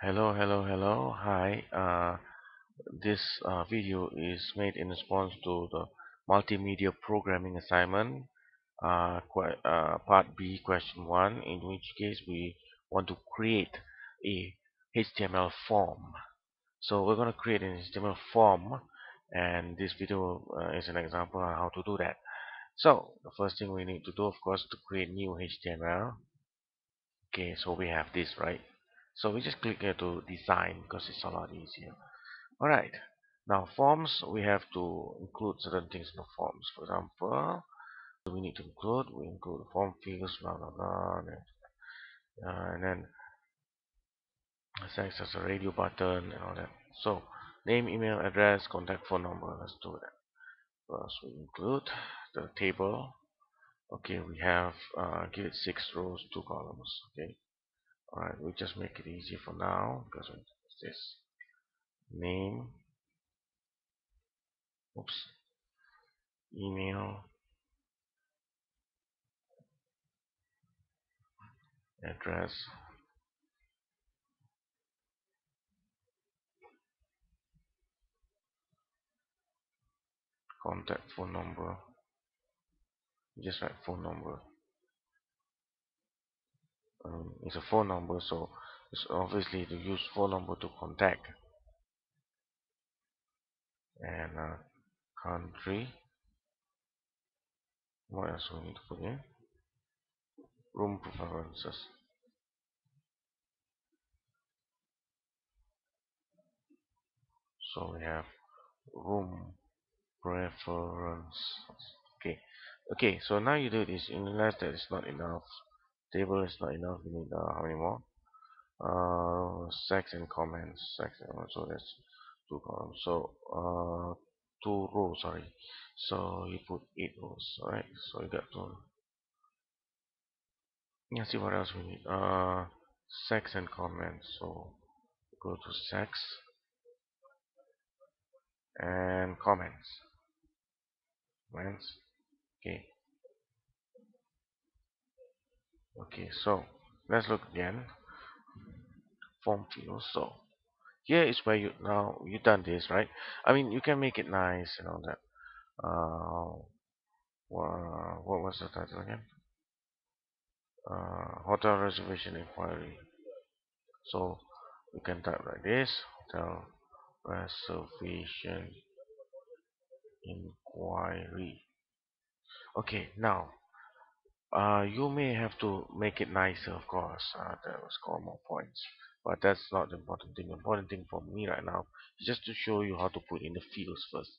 Hello. Hi. This video is made in response to the multimedia programming assignment, part B, question 1, in which case we want to create a HTML form. So we're going to create an HTML form, and this video is an example on how to do that. So the first thing we need to do, of course, to create new HTML. Okay, so we have this, right? So we just click here to design because it's a lot easier. Alright, now forms, we have to include certain things in the forms. For example, we need to include form fields, blah blah blah, and then selects as a radio button and all that. So name, email, address, contact phone number. Let's do that. First, we include the table. Okay, we have give it 6 rows, 2 columns. Okay, alright, we just make it easy for now because it's this name, oops, email, address, contact phone number. Just write phone number. It's a phone number, so it's obviously to use phone number to contact. And country. What else we need to put in? Room preferences. So we have room preference. Okay. Okay. So now you do this. You realize that it's not enough. Table is not enough. We need how many more? Sex and comments. Sex and so that's 2 columns. So 2 rows. Sorry. So you put 8 rows. Alright. So you got to. Let's see what else we need. Sex and comments. So go to sex and comments. Comments. Okay. Okay. So let's look again. Form fields. So here is where you done this, right? I mean, you can make it nice and all that. What was the title again? Hotel reservation inquiry. So you can type like this: hotel reservation inquiry. Okay, now you may have to make it nicer, of course. That will score more points. But that's not the important thing. The important thing for me right now is just to show you how to put in the fields first.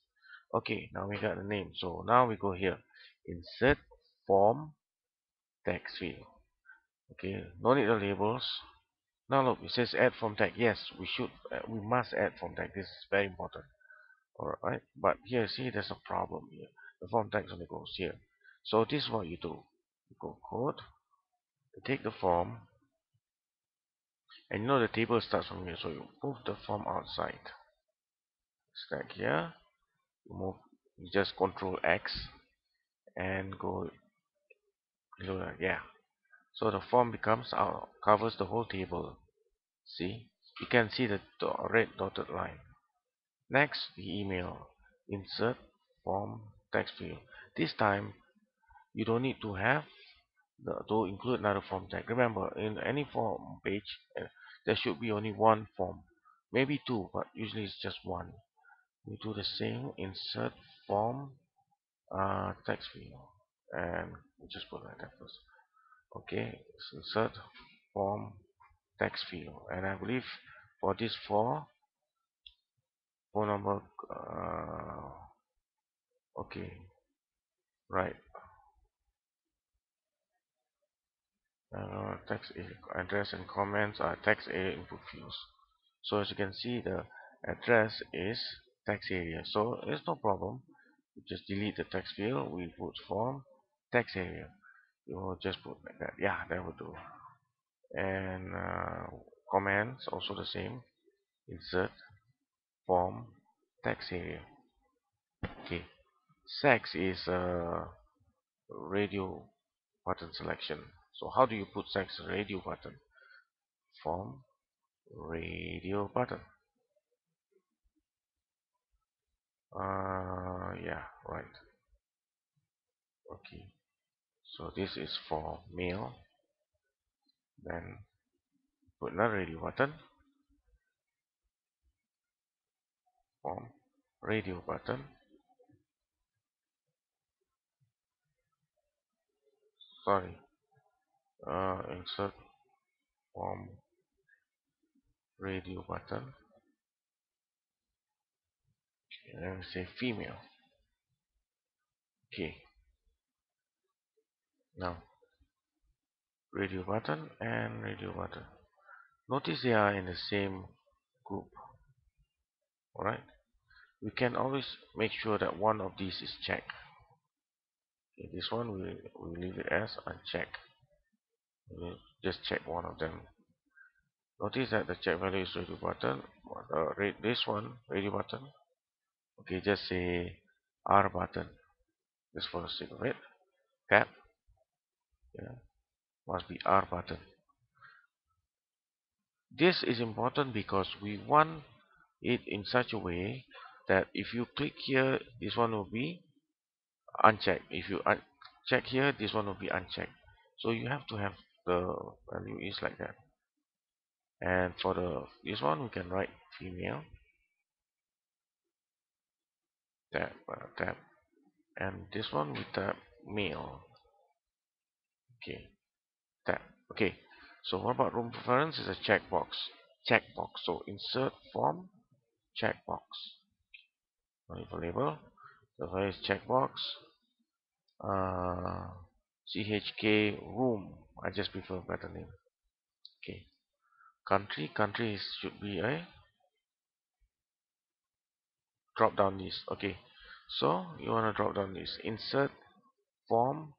Okay, now we got the name. So now we go here. Insert form text field. Okay, no need the labels. Now look, it says add form tag. Yes, we must add form tag. This is very important. Alright, but here, see, there's a problem here. The form tag only goes here. So this is what you do. You go code, you take the form, and you know the table starts from here. So you move the form outside. Stack here. You move. You just Control X and go below that. Yeah. So the form becomes covers the whole table. See, you can see the red dotted line. Next, the email. Insert form text field. This time, you don't need to have to include another form tag. Remember, in any form page, there should be only one form. Maybe two, but usually it's just one. We do the same. Insert form text field. And we just put like that first. Okay, so insert form text field. And I believe for this phone number, okay, right. Text address and comments are text area input fields. So as you can see, the address is text area. So there's no problem. You just delete the text field. We put form text area. You will just put like that. Yeah, that will do. And comments also the same. Insert form text area. Okay. Sex is radio button selection. So how do you put sex radio button? Form radio button. Yeah, right. Okay, so this is for male. Then put another radio button. Form radio button. Sorry. Insert form radio button. And say female. Okay. Now radio button and radio button. Notice they are in the same group. Alright. We can always make sure that one of these is checked. Okay, this one we leave it as unchecked. We'll just check one of them. Notice that the check value is radio button. This one radio button. Okay, just say R button. Just for the sake of it. Tap. Yeah, must be R button. This is important because we want it in such a way that if you click here, this one will be unchecked. If you check here, this one will be unchecked. So you have to have the value is like that. And for this one, we can write female. Tab. And this one we tap male. Okay, tab. Okay. So what about room preference is a checkbox. Checkbox. So insert form checkbox. Leave a label. The value is checkbox. Uh, CHK room. I just prefer a better name. Okay. Country should be a drop down list. Okay. So you want to drop down list. Insert form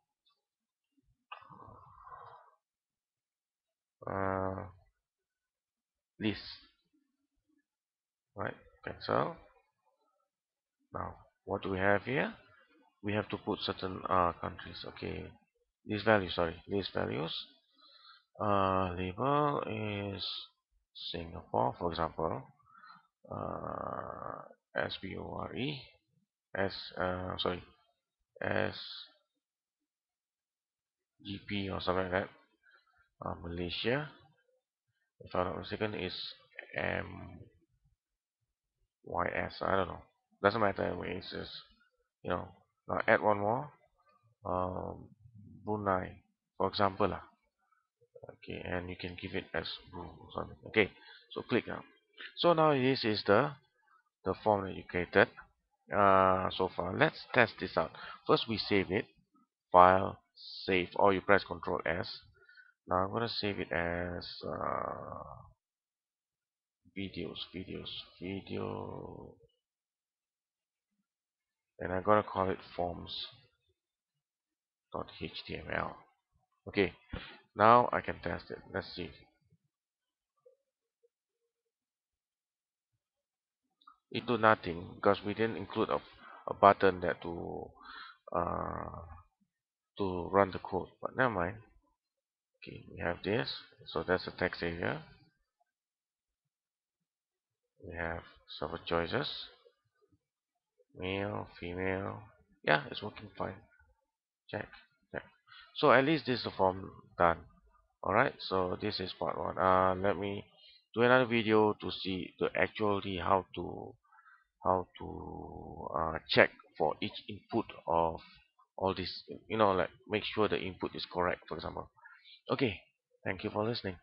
uh, list. Right. Cancel. Now what do we have here? We have to put certain countries. Okay. List values. Sorry. List values. Label is Singapore, for example. SBORE S sorry SGP or something like that. Malaysia, if I'm not mistaken, is MYS. I don't know. Doesn't matter anyway. It's just Now add one more. Brunei, for example lah. Okay, and you can give it as Bru or something. Okay, so click now. So now this is the form that you created so far. Let's test this out. First we save it, file, save, or you press Ctrl S. Now I'm gonna save it as video, and I'm gonna call it forms.html. Okay, now I can test it. Let's see. It do nothing because we didn't include a button that uh, to run the code. But never mind. Okay, we have this. So that's the text area. We have server choices, male, female. Yeah, it's working fine. Check, check. So at least this is the form done. Alright, so this is part one. Let me do another video to see the actually how to check for each input of all this. Like make sure the input is correct, for example. Okay, thank you for listening.